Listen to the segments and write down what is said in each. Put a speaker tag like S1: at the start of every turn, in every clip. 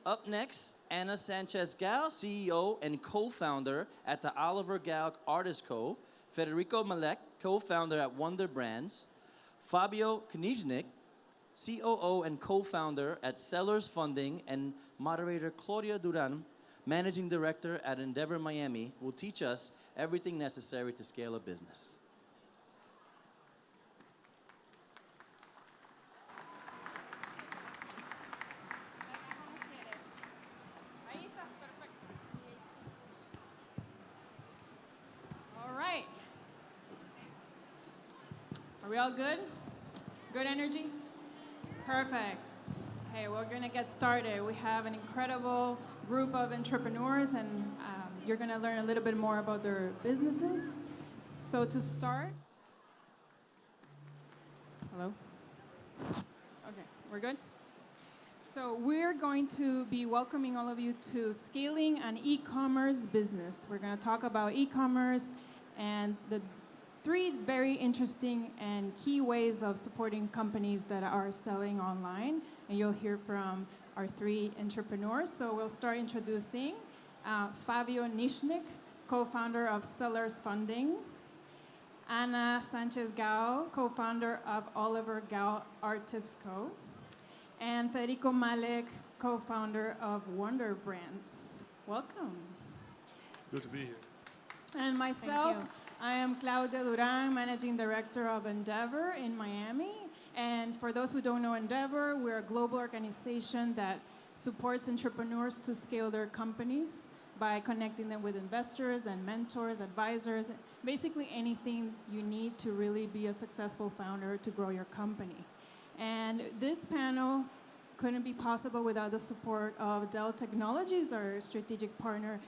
S1: Up next, Anna Sanchez Gal, CEO and co-founder at the Oliver Gal Artist Co. Federico Malek, co-founder at Wonder Brands. Fabio Knijnik, COO and co-founder at SellersFunding, and moderator Claudia Durán, managing director at Endeavor Miami, will teach us everything necessary to scale a business.
S2: All right. Are we all good? Good energy? Perfect. Okay, we're going to get started. We have an incredible group of entrepreneurs, and you're going to learn a little bit more about their businesses. So to start, hello? Okay, we're good? So we're going to be welcoming all of you to Scaling an E-commerce Business. We're going to talk about e-commerce and the 3 very interesting and key ways of supporting companies that are selling online. And you'll hear from our 3 entrepreneurs. So we'll start introducing Fabio Knijnik, co-founder of SellersFunding. Anna Sanchez Gal, co-founder of Oliver Gal Artist Co. And Federico Malek, co-founder of Wonder Brands. Welcome.
S3: Good to be here.
S2: And myself, I am Claudia Durán, Managing Director of Endeavor in Miami. And for those who don't know Endeavor, we're a global organization that supports entrepreneurs to scale their companies by connecting them with investors and mentors, advisors, basically anything you need to really be a successful founder to grow your company. And this panel couldn't be possible without the support of Dell Technologies, our strategic partner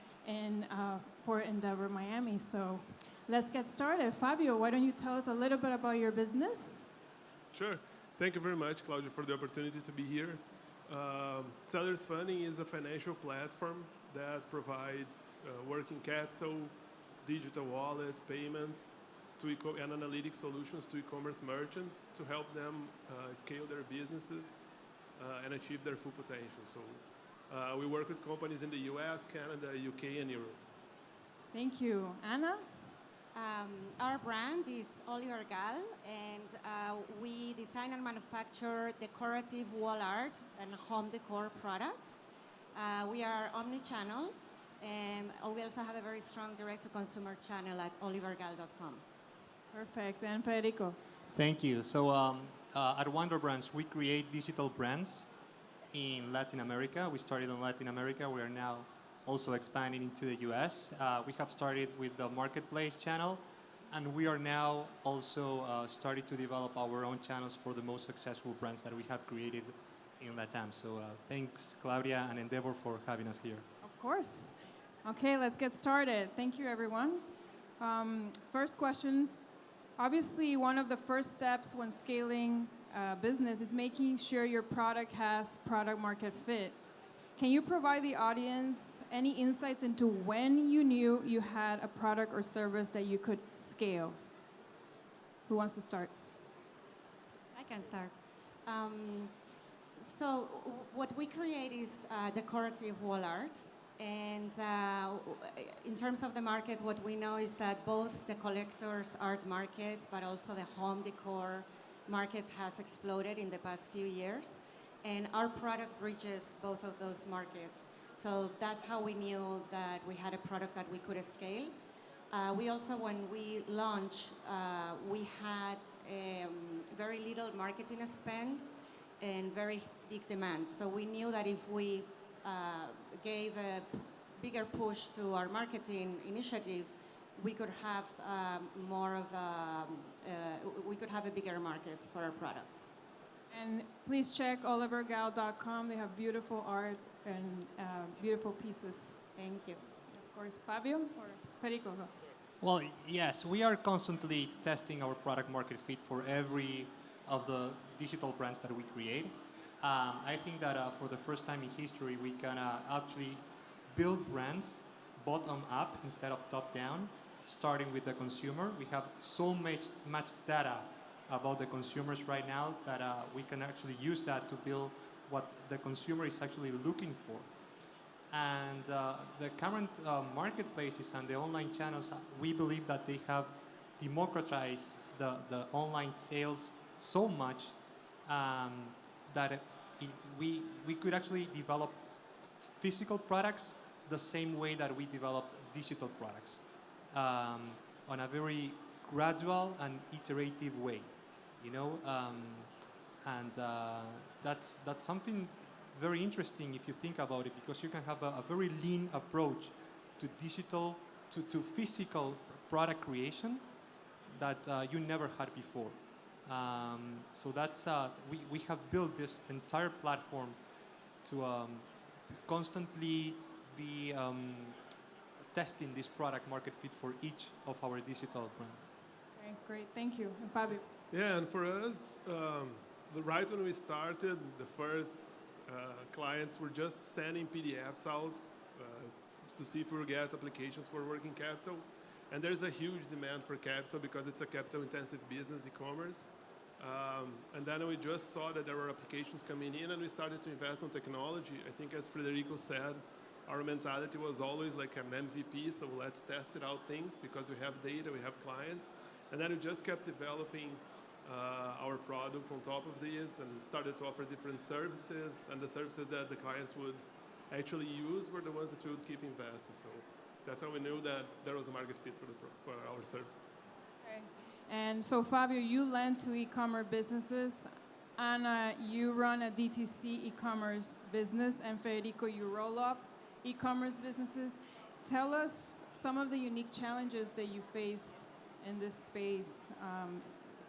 S2: for Endeavor Miami. So let's get started. Fabio, why don't you tell us a little bit about your business?
S3: Sure. Thank you very much, Claudia, for the opportunity to be here. SellersFunding is a financial platform that provides working capital, digital wallets, payments, and analytic solutions to e-commerce merchants to help them scale their businesses and achieve their full potential. So we work with companies in the US, Canada, UK, and Europe.
S2: Thank you. Anna?
S4: Our brand is Oliver Gal, and we design and manufacture decorative wall art and home decor products. We are omni-channel, and we also have a very strong direct-to-consumer channel at olivergal.com.
S2: Perfect. And Federico?
S5: Thank you. So at Wonder Brands, we create digital brands in Latin America. We started in Latin America. We are now also expanding into the US. We have started with the marketplace channel, and we are now also starting to develop our own channels for the most successful brands that we have created in LATAM. So thanks, Claudia and Endeavor, for having us here.
S2: Of course. Okay, let's get started. Thank you, everyone. First question. Obviously, one of the first steps when scaling business is making sure your product has product market fit. Can you provide the audience any insights into when you knew you had a product or service that you could scale? Who wants to start?
S4: I can start. So what we create is decorative wall art. And in terms of the market, what we know is that both the collector's art market, but also the home decor market has exploded in the past few years. And our product reaches both of those markets. So that's how we knew that we had a product that we could scale. We also, when we launched, we had very little marketing spend and very big demand. So we knew that if we gave a bigger push to our marketing initiatives, we could have we could have a bigger market for our product.
S2: And please check olivergal.com. They have beautiful art and beautiful pieces.
S4: Thank you.
S2: Of course, Fabio or Federico?
S5: Well, yes, we are constantly testing our product market fit for every of the digital brands that we create. I think that for the first time in history, we can actually build brands bottom up instead of top down, starting with the consumer. We have so much data about the consumers right now that we can actually use that to build what the consumer is actually looking for. And the current marketplaces and the online channels, we believe that they have democratized the online sales so much that we could actually develop physical products the same way that we developed digital products, on a very gradual and iterative way, you know, and that's something very interesting if you think about it, because you can have a very lean approach to digital, to physical product creation that you never had before. So that's we have built this entire platform to constantly be testing this product market fit for each of our digital brands.
S2: Okay, great, thank you. And Fabio?
S3: Yeah, and for us, right when we started, the first clients were just sending PDFs out to see if we would get applications for working capital. And there's a huge demand for capital because it's a capital-intensive business, e-commerce. And then we just saw that there were applications coming in, and we started to invest in technology. I think, as Federico said, our mentality was always like an MVP, so let's test it out things because we have data, we have clients. And then we just kept developing our product on top of this and started to offer different services, and the services that the clients would actually use were the ones that we would keep investing. So that's how we knew that there was a market fit for our services.
S2: Okay. And so Fabio, you lend to e-commerce businesses. Anna, you run a DTC e-commerce business, and Federico, you roll up e-commerce businesses. Tell us some of the unique challenges that you faced in this space,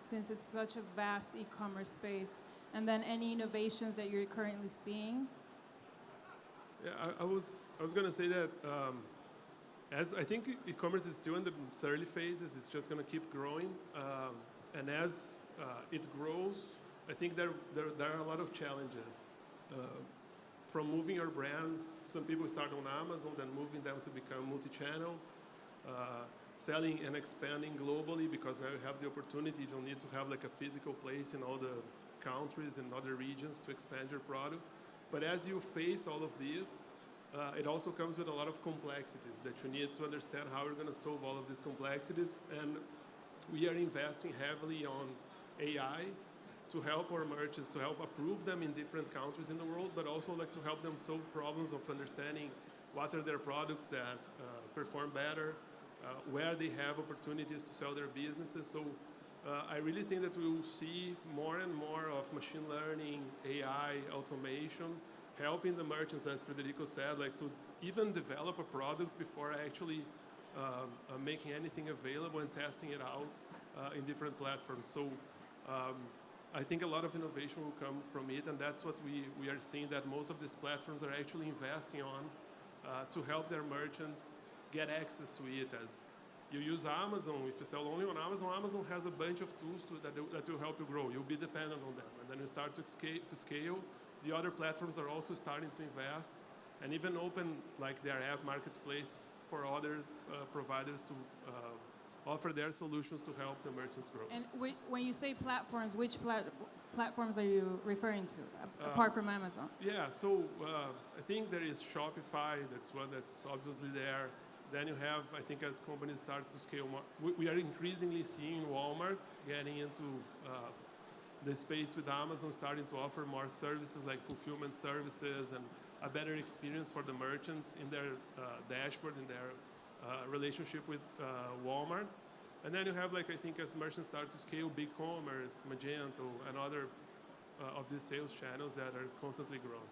S2: since it's such a vast e-commerce space, and then any innovations that you're currently seeing.
S3: Yeah, I was going to say that as I think e-commerce is still in its early phases, it's just going to keep growing, and as it grows, I think there are a lot of challenges. From moving your brand, some people start on Amazon, then moving them to become multi-channel, selling and expanding globally, because now you have the opportunity. You don't need to have like a physical place in all the countries and other regions to expand your product. But as you face all of these, it also comes with a lot of complexities that you need to understand how you're going to solve all of these complexities. And we are investing heavily on AI to help our merchants, to help approve them in different countries in the world, but also like to help them solve problems of understanding what are their products that perform better, where they have opportunities to sell their businesses. So I really think that we will see more and more of machine learning, AI, automation, helping the merchants, as Federico said, like to even develop a product before actually making anything available and testing it out in different platforms. So I think a lot of innovation will come from it, and that's what we are seeing, that most of these platforms are actually investing on to help their merchants get access to it. As you use Amazon, if you sell only on Amazon, Amazon has a bunch of tools that will help you grow. You'll be dependent on them, and then you start to scale. The other platforms are also starting to invest and even open like their app marketplaces for other providers to offer their solutions to help the merchants grow.
S2: And when you say platforms, which platforms are you referring to, apart from Amazon?
S3: Yeah, so I think there is Shopify, that's one that's obviously there. Then you have, I think as companies start to scale more, we are increasingly seeing Walmart getting into the space with Amazon, starting to offer more services like fulfillment services and a better experience for the merchants in their dashboard, in their relationship with Walmart. And then you have, like, I think as merchants start to scale, BigCommerce, Magento, and other of these sales channels that are constantly growing.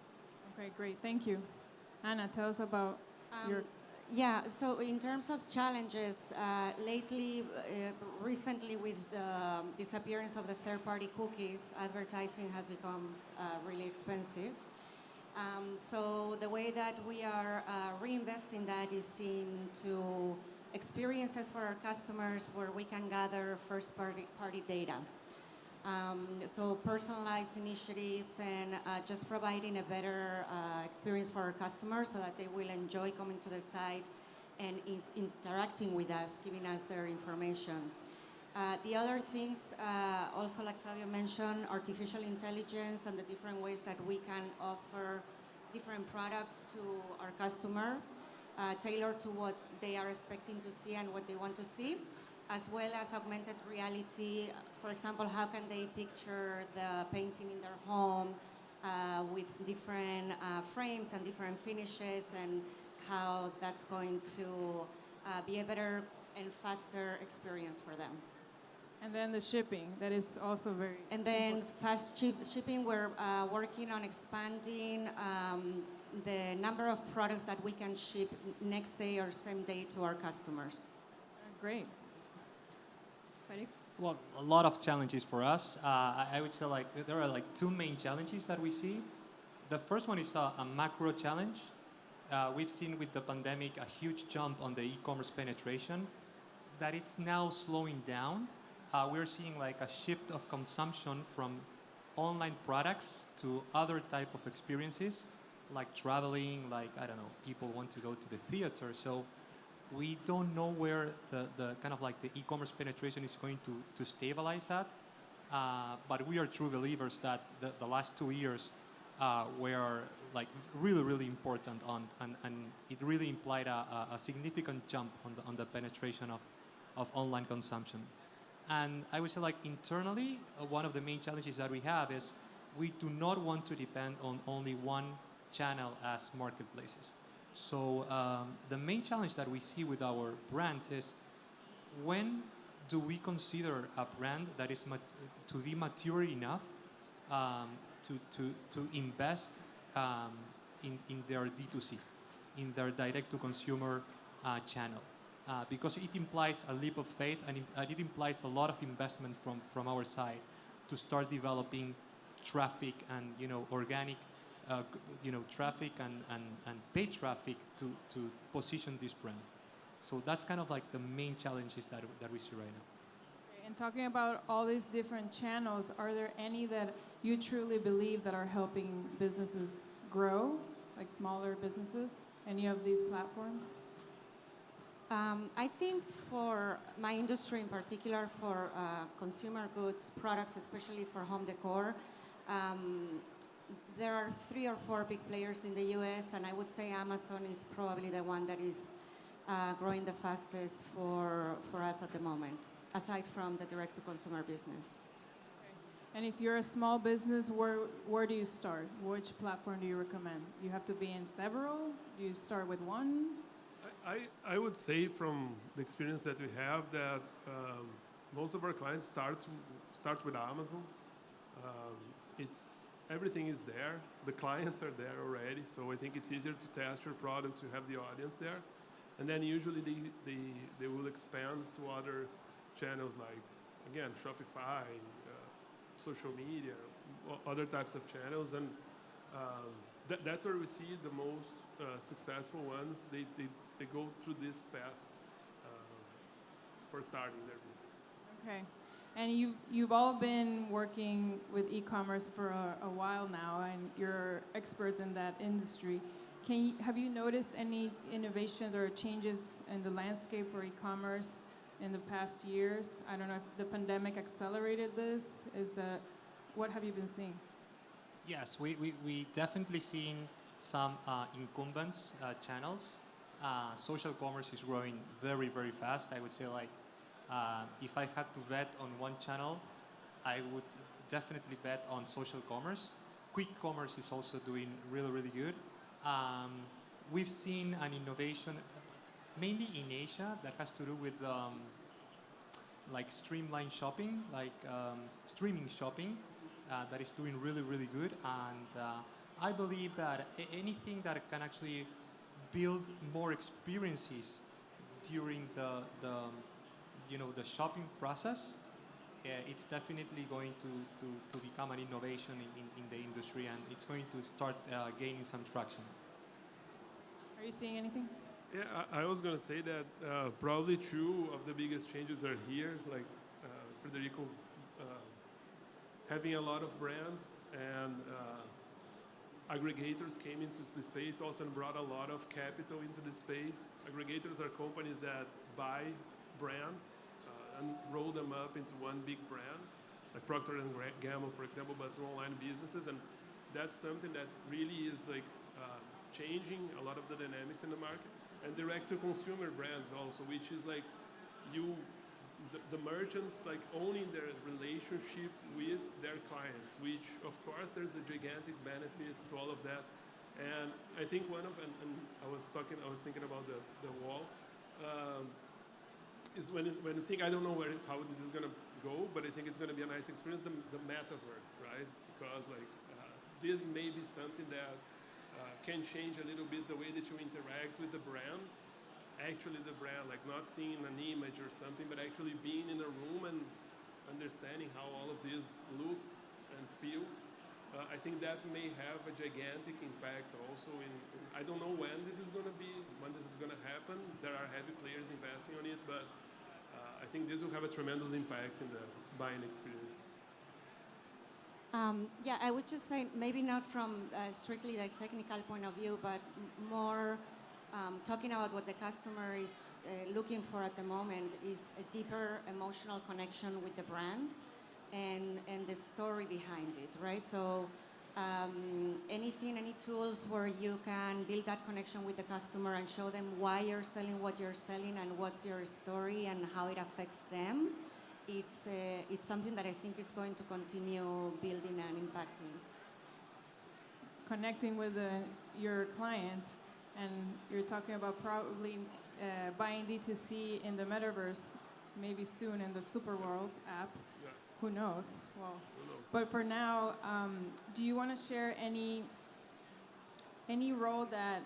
S2: Okay, great, thank you. Anna, tell us about your...
S4: Yeah, so in terms of challenges, recently with the disappearance of the third-party cookies, advertising has become really expensive. So the way that we are reinvesting that is into experiences for our customers where we can gather first-party data. So personalized initiatives and just providing a better experience for our customers so that they will enjoy coming to the site and interacting with us, giving us their information. The other things, also like Fabio mentioned, artificial intelligence and the different ways that we can offer different products to our customer, tailored to what they are expecting to see and what they want to see, as well as augmented reality. For example, how can they picture the painting in their home with different frames and different finishes, and how that's going to be a better and faster experience for them.
S2: And then the shipping, that is also very
S4: And then
S2: important.
S4: fast shipping, we're working on expanding the number of products that we can ship next day or same day to our customers.
S2: Great. Ready?
S5: Well, a lot of challenges for us. I would say like there are like two main challenges that we see. The first one is a macro challenge. We've seen with the pandemic a huge jump on the e-commerce penetration, that it's now slowing down. We're seeing like a shift of consumption from online products to other type of experiences, like traveling, like, I don't know, people want to go to the theater. So we don't know where the kind of like the e-commerce penetration is going to stabilize at. But we are true believers that the last 2 years were like really, really important and it really implied a significant jump on the penetration of online consumption. And I would say like internally, one of the main challenges that we have is we do not want to depend on only one channel as marketplaces. So the main challenge that we see with our brands is, when do we consider a brand that is to be mature enough to invest in their D2C, in their direct-to-consumer channel? Because it implies a leap of faith, and it implies a lot of investment from our side to start developing traffic and organic traffic and paid traffic to position this brand. So that's kind of like the main challenges that we see right now.
S2: Okay, and talking about all these different channels, are there any that you truly believe that are helping businesses grow, like smaller businesses? Any of these platforms?
S4: I think for my industry in particular, for consumer goods products, especially for home decor, there are 3 or 4 big players in the US, and I would say Amazon is probably the one that is growing the fastest for us at the moment, aside from the direct-to-consumer business.
S2: And if you're a small business, where do you start? Which platform do you recommend? Do you have to be in several? Do you start with one?
S3: I would say from the experience that we have that most of our clients start with Amazon. Everything is there. The clients are there already, so I think it's easier to test your product, to have the audience there. And then usually they will expand to other channels like, again, Shopify, social media, other types of channels. And that's where we see the most successful ones. They go through this path for starting their business.
S2: Okay. And you've all been working with e-commerce for a while now, and you're experts in that industry. Have you noticed any innovations or changes in the landscape for e-commerce in the past years? I don't know if the pandemic accelerated this. What have you been seeing?
S5: Yes, we definitely seen some incumbents channels. Social commerce is growing very, very fast. I would say like, if I had to bet on one channel, I would definitely bet on social commerce. Quick commerce is also doing really, really good. We've seen an innovation, mainly in Asia, that has to do with like streamlined shopping, like streaming shopping, that is doing really, really good. And I believe that anything that can actually build more experiences during the shopping process, it's definitely going to become an innovation in the industry, and it's going to start gaining some traction.
S2: Are you seeing anything?
S3: Yeah, I was going to say that probably 2 of the biggest changes are here, like Federico having a lot of brands, and aggregators came into the space also and brought a lot of capital into the space. Aggregators are companies that buy brands, and roll them up into one big brand, like Procter and Gamble, for example, but to online businesses. And that's something that really is like changing a lot of the dynamics in the market. And direct-to-consumer brands also, which is like the merchants like owning their relationship with their clients, which of course there's a gigantic benefit to all of that. And I think and I was thinking about the wall, is when you think, I don't know how this is gonna go, but I think it's gonna be a nice experience, the metaverse, right? Because like this may be something that can change a little bit the way that you interact with the brand. Actually the brand, like not seeing an image or something, but actually being in a room and understanding how all of this looks and feel. I think that may have a gigantic impact also I don't know when this is going to happen. There are heavy players investing on it, but I think this will have a tremendous impact in the buying experience.
S4: Yeah, I would just say maybe not from strictly like technical point of view, but more talking about what the customer is looking for at the moment is a deeper emotional connection with the brand and the story behind it, right? So any tools where you can build that connection with the customer and show them why you're selling what you're selling and what's your story and how it affects them, it's something that I think is going to continue building and impacting.
S2: Connecting with your client, and you're talking about probably buying D2C in the metaverse, maybe soon in the Superworld app.
S3: Yeah.
S2: Who knows? Well,
S3: Who knows?
S2: but for now, do you want to share any role that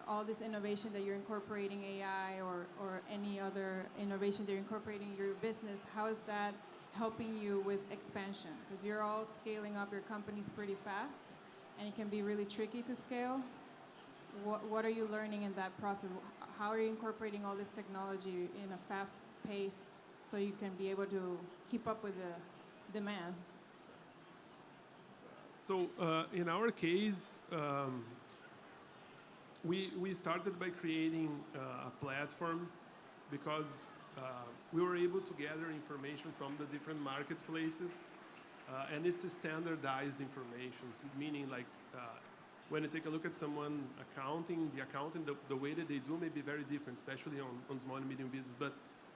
S2: all this innovation that you're incorporating, AI or any other innovation that you're incorporating in your business, how is that helping you with expansion? Because you're all scaling up your companies pretty fast, and it can be really tricky to scale. What are you learning in that process? How are you incorporating all this technology in a fast pace so you can be able to keep up with the demand?
S3: So in our case, we started by creating a platform because we were able to gather information from the different marketplaces, and it's a standardized information, meaning like when you take a look at someone accounting, the way that they do may be very different, especially on small and medium business. But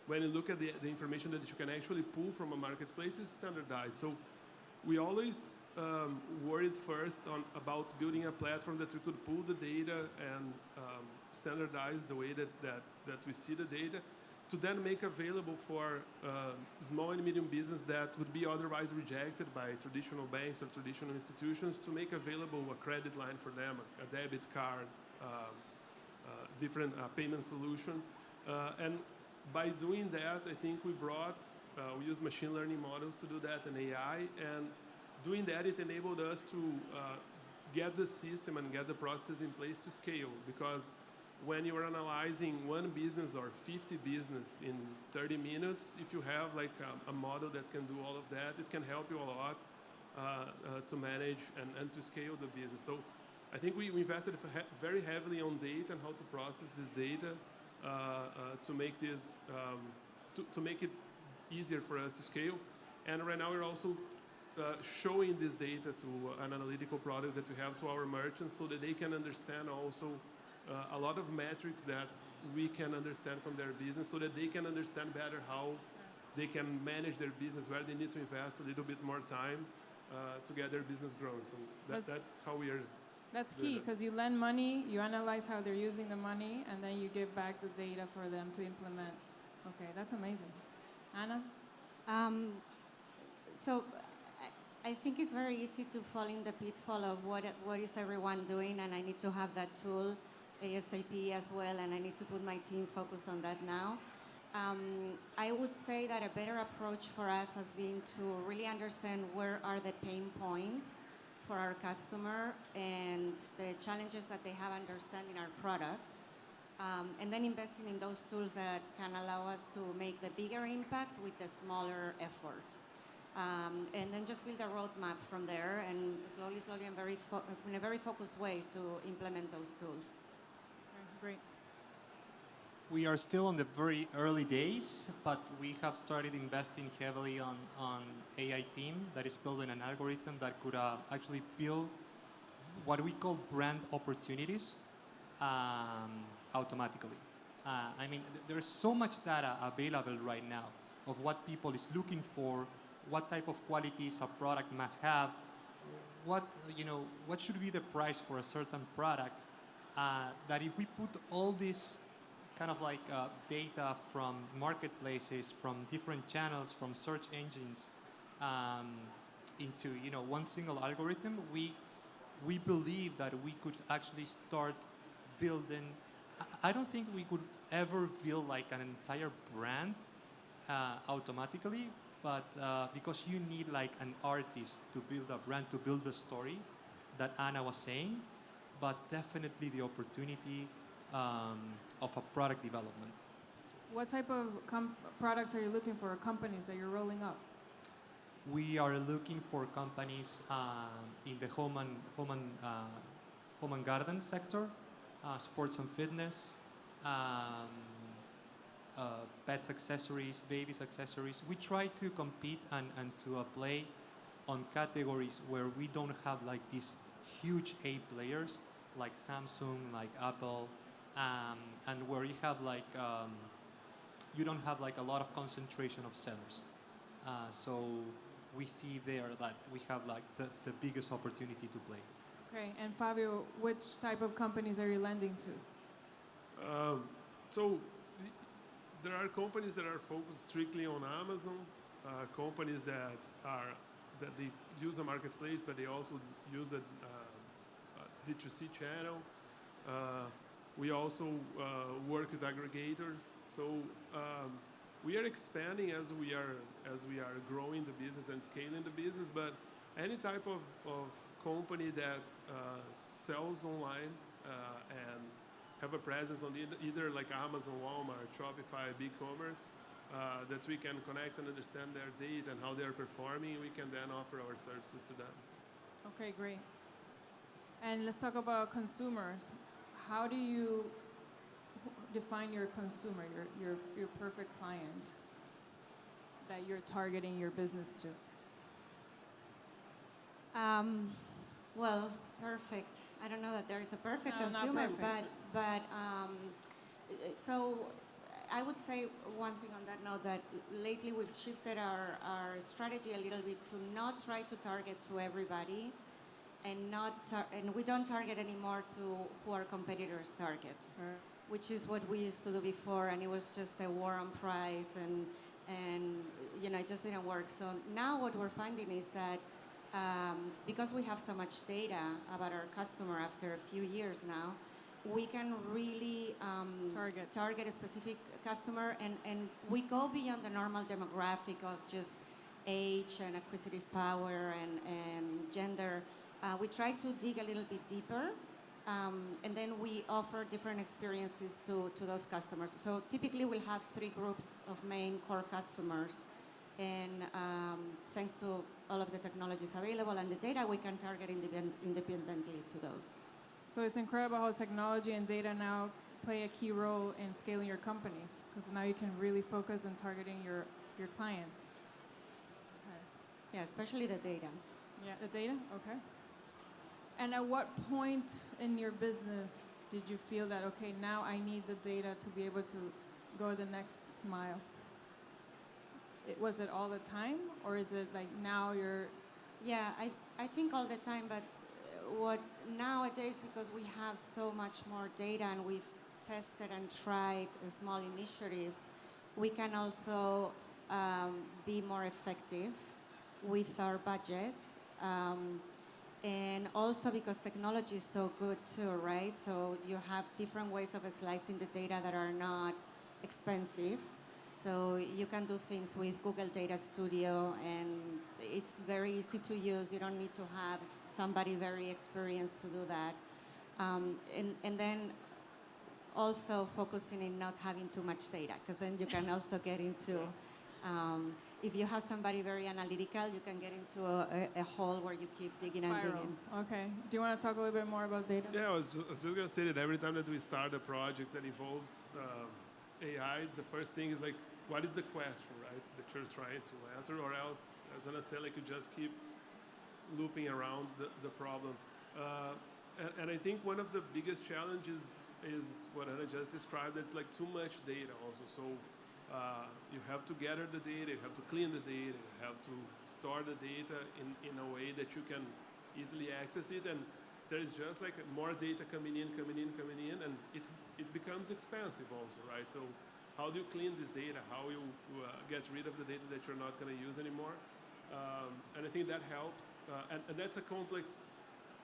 S3: when you look at the information that you can actually pull from a marketplace, it's standardized. So we always worried first about building a platform that we could pull the data and standardize the way that we see the data, to then make available for small and medium business that would be otherwise rejected by traditional banks or traditional institutions, to make available a credit line for them, a debit card, different payment solution. And by doing that, I think we use machine learning models to do that and AI. And doing that, it enabled us to get the system and get the process in place to scale, because when you are analyzing one business or 50 business in 30 minutes, if you have like a model that can do all of that, it can help you a lot to manage and to scale the business. So I think we invested very heavily on data and how to process this data to make this to make it easier for us to scale. And right now we're also showing this data to an analytical product that we have to our merchants, so that they can understand also a lot of metrics that we can understand from their business, so that they can understand better how they can manage their business, where they need to invest a little bit more time to get their business growing. So that's how we are.
S2: That's key, because you lend money, you analyze how they're using the money, and then you give back the data for them to implement. Okay, that's amazing. Anna?
S4: So I think it's very easy to fall in the pitfall of what is everyone doing, and I need to have that tool ASAP as well, and I need to put my team focused on that now. I would say that a better approach for us has been to really understand where are the pain points for our customer and the challenges that they have understanding our product, and then investing in those tools that can allow us to make the bigger impact with the smaller effort. And then just build a roadmap from there, and slowly and in a very focused way to implement those tools.
S2: Okay, great.
S5: we are still on the very early days, but we have started investing heavily on AI team that is building an algorithm that could actually build what we call brand opportunities automatically. I mean, there's so much data available right now of what people is looking for, what type of qualities a product must have, what should be the price for a certain product. That if we put all this kind of like data from marketplaces, from different channels, from search engines, into one single algorithm, we believe that we could actually start building. I don't think we could ever build like an entire brand automatically, but because you need like an artist to build a brand, to build the story that Anna was saying, but definitely the opportunity of a product development.
S2: What type of products are you looking for, companies that you're rolling up?
S5: We are looking for companies in the home and garden sector, sports and fitness, pets accessories, babies accessories. We try to compete and to play on categories where we don't have like these huge A players like Samsung, like Apple, and where you have like you don't have like a lot of concentration of sellers. So we see there that we have like the biggest opportunity to play.
S2: Okay, and Fabio, which type of companies are you lending to?
S3: There are companies that are focused strictly on Amazon, companies that they use a marketplace, but they also use a D2C channel. We also work with aggregators. So we are expanding as we are growing the business and scaling the business. But any type of company that sells online and have a presence on either like Amazon, Walmart, Shopify, eCommerce, that we can connect and understand their data and how they are performing, we can then offer our services to them.
S2: Okay, great. And let's talk about consumers. How do you define your consumer, your perfect client that you're targeting your business to?
S4: Well, perfect. I don't know that there is a perfect
S2: No, not
S4: consumer,
S2: perfect.
S4: but so I would say one thing on that note, that lately we've shifted our strategy a little bit to not try to target to everybody, and and we don't target anymore to who our competitors target, which is what we used to do before, and it was just a war on price, and it just didn't work. So now what we're finding is that because we have so much data about our customer after a few years now, we can really target a specific customer, and we go beyond the normal demographic of just age and acquisitive power and gender. We try to dig a little bit deeper, and then we offer different experiences to those customers. So typically we'll have 3 groups of main core customers, and thanks to all of the technologies available and the data, we can target independently to those.
S2: So it's incredible how technology and data now play a key role in scaling your companies, because now you can really focus on targeting your clients. Okay.
S4: Yeah, especially the data.
S2: Yeah, the data? Okay. And at what point in your business did you feel that, okay, now I need the data to be able to go the next mile? Was it all the time, or is it like now you're...
S4: Yeah, I think all the time, but what nowadays, because we have so much more data and we've tested and tried small initiatives, we can also be more effective with our budgets. And also because technology is so good too, right? So you have different ways of slicing the data that are not expensive. So you can do things with Google Data Studio, and it's very easy to use. You don't need to have somebody very experienced to do that. And then also focusing in not having too much data, because then you can also get into... if you have somebody very analytical, you can get into a hole where you keep digging and digging.
S2: Okay. Do you want to talk a little bit more about data?
S3: Yeah, I was just going to say that every time that we start a project that involves AI, the first thing is like, what is the question, right, that you're trying to answer, or else, as Ana said, like you just keep looping around the problem. And I think one of the biggest challenges is what Ana just described. It's like too much data also. So you have to gather the data, you have to clean the data, you have to store the data in a way that you can easily access it. And there's just like more data coming in, and it becomes expensive also, right? So how do you clean this data? How you get rid of the data that you're not going to use anymore? And I think that helps. And that's a complex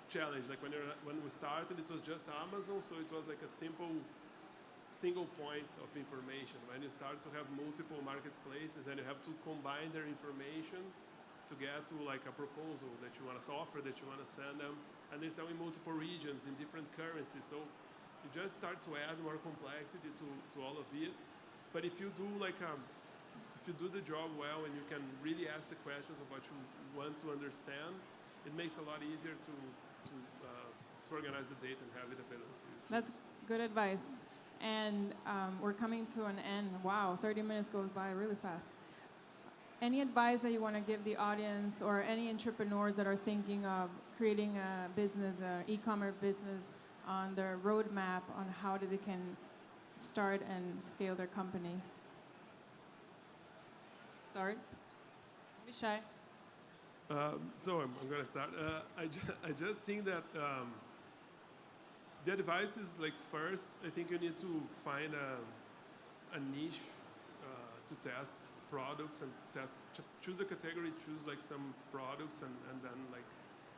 S3: challenge. Like when we started, it was just Amazon, so it was like a single point of information. When you start to have multiple marketplaces and you have to combine their information to get to like a proposal that you want to offer, that you want to send them, and they sell in multiple regions in different currencies. So you just start to add more complexity to all of it. But if you do if you do the job well and you can really ask the questions of what you want to understand, it makes it a lot easier to organize the data and have it available for you.
S2: That's good advice. And we're coming to an end. Wow, 30 minutes goes by really fast. Any advice that you want to give the audience or any entrepreneurs that are thinking of creating a business, an e-commerce business, on their roadmap on how they can start and scale their companies? Start. Don't be shy.
S3: So I'm going to start. I just think that the advice is like first, I think you need to find a niche to test products and choose a category, choose like some products, and then like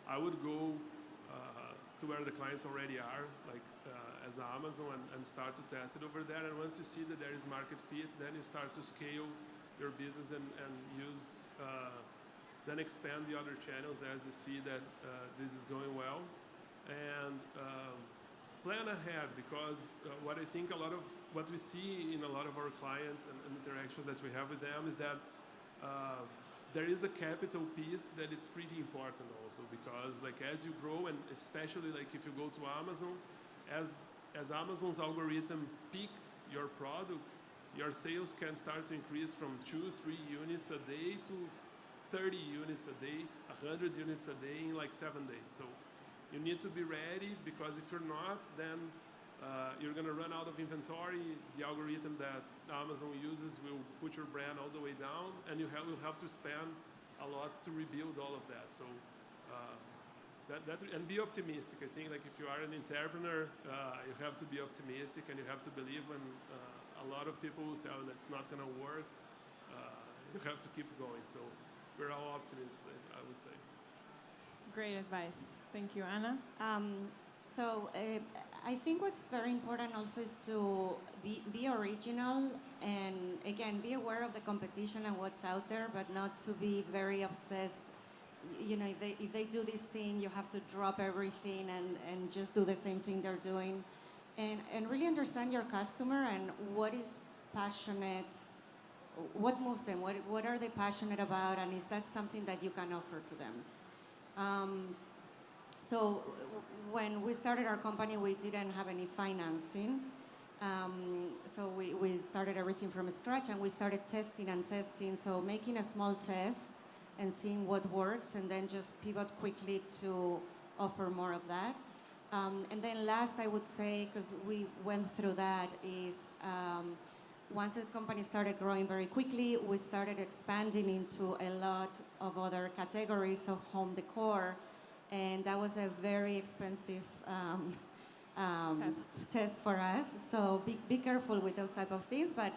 S3: I would go to where the clients already are, like as Amazon, and start to test it over there. And once you see that there is market fit, then you start to scale your business and use, then expand the other channels as you see that this is going well. And plan ahead, because what I think a lot of what we see in a lot of our clients and interactions that we have with them is that there is a capital piece that it's pretty important also, because like as you grow, and especially like if you go to Amazon, as Amazon's algorithm pick your product, your sales can start to increase from 2-3 units a day to 30 units a day, 100 units a day in like 7 days. So you need to be ready, because if you're not, then you're going to run out of inventory. The algorithm that Amazon uses will put your brand all the way down, and you will have to spend a lot to rebuild all of that. So and be optimistic. I think like if you are an entrepreneur, you have to be optimistic, and you have to believe when a lot of people will tell you that it's not going to work. You have to keep going. So we're all optimists, I would say.
S2: Great advice. Thank you, Ana.
S4: I think what's very important also is to be original, and again, be aware of the competition and what's out there, but not to be very obsessed. You know, if they do this thing, you have to drop everything and just do the same thing they're doing, and really understand your customer and what is passionate, what moves them, what are they passionate about, and is that something that you can offer to them? So when we started our company, we didn't have any financing. So we started everything from scratch, and we started testing and testing. So making a small test and seeing what works, and then just pivot quickly to offer more of that. And then last, I would say, because we went through that, is once the company started growing very quickly, we started expanding into a lot of other categories of home decor. And that was a very expensive test for us. So be careful with those type of things, but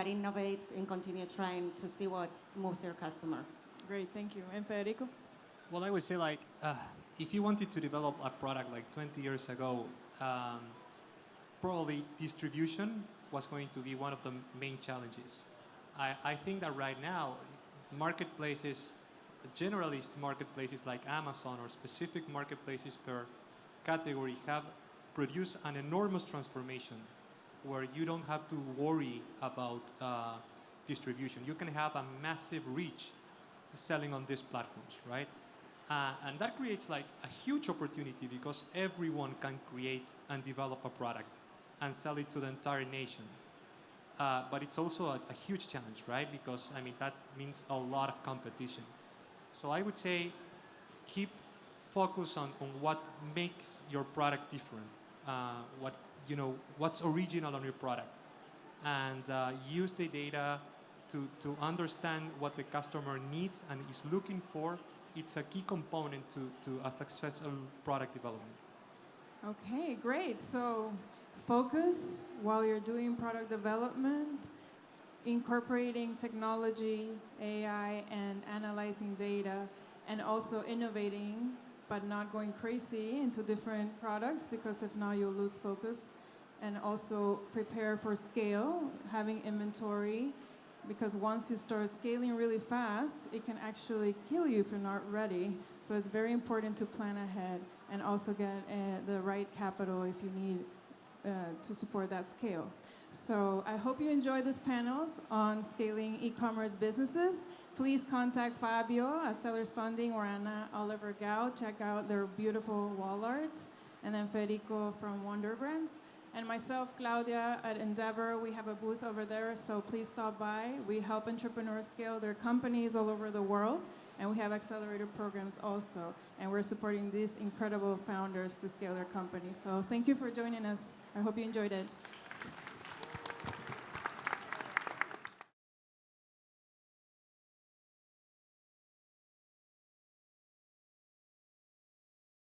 S4: innovate and continue trying to see what moves your customer.
S2: Great, thank you. And Federico?
S5: Well, I would say like, if you wanted to develop a product like 20 years ago, probably distribution was going to be one of the main challenges. I think that right now, marketplaces, generalist marketplaces like Amazon or specific marketplaces per category have produced an enormous transformation where you don't have to worry about distribution. You can have a massive reach selling on these platforms, right? And that creates like a huge opportunity, because everyone can create and develop a product and sell it to the entire nation. but it's also a huge challenge, right? Because I mean that means a lot of competition. So I would say keep focus on what makes your product different, what's original on your product, and use the data to understand what the customer needs and is looking for. It's a key component to a successful product development.
S2: Okay, great. So focus while you're doing product development, incorporating technology, AI, and analyzing data, and also innovating, but not going crazy into different products, because if not, you'll lose focus. And also prepare for scale, having inventory, because once you start scaling really fast, it can actually kill you if you're not ready. So it's very important to plan ahead and also get the right capital if you need to support that scale. So I hope you enjoyed these panels on scaling e-commerce businesses. Please contact Fabio at SellersFunding or Anna Oliver Gao. Check out their beautiful wall art. And then Federico from Wonder Brands. And myself, Claudia, at Endeavor. We have a booth over there, so please stop by. We help entrepreneurs scale their companies all over the world, and we have accelerator programs also. And we're supporting these incredible founders to scale their companies. So thank you for joining us. I hope you enjoyed it.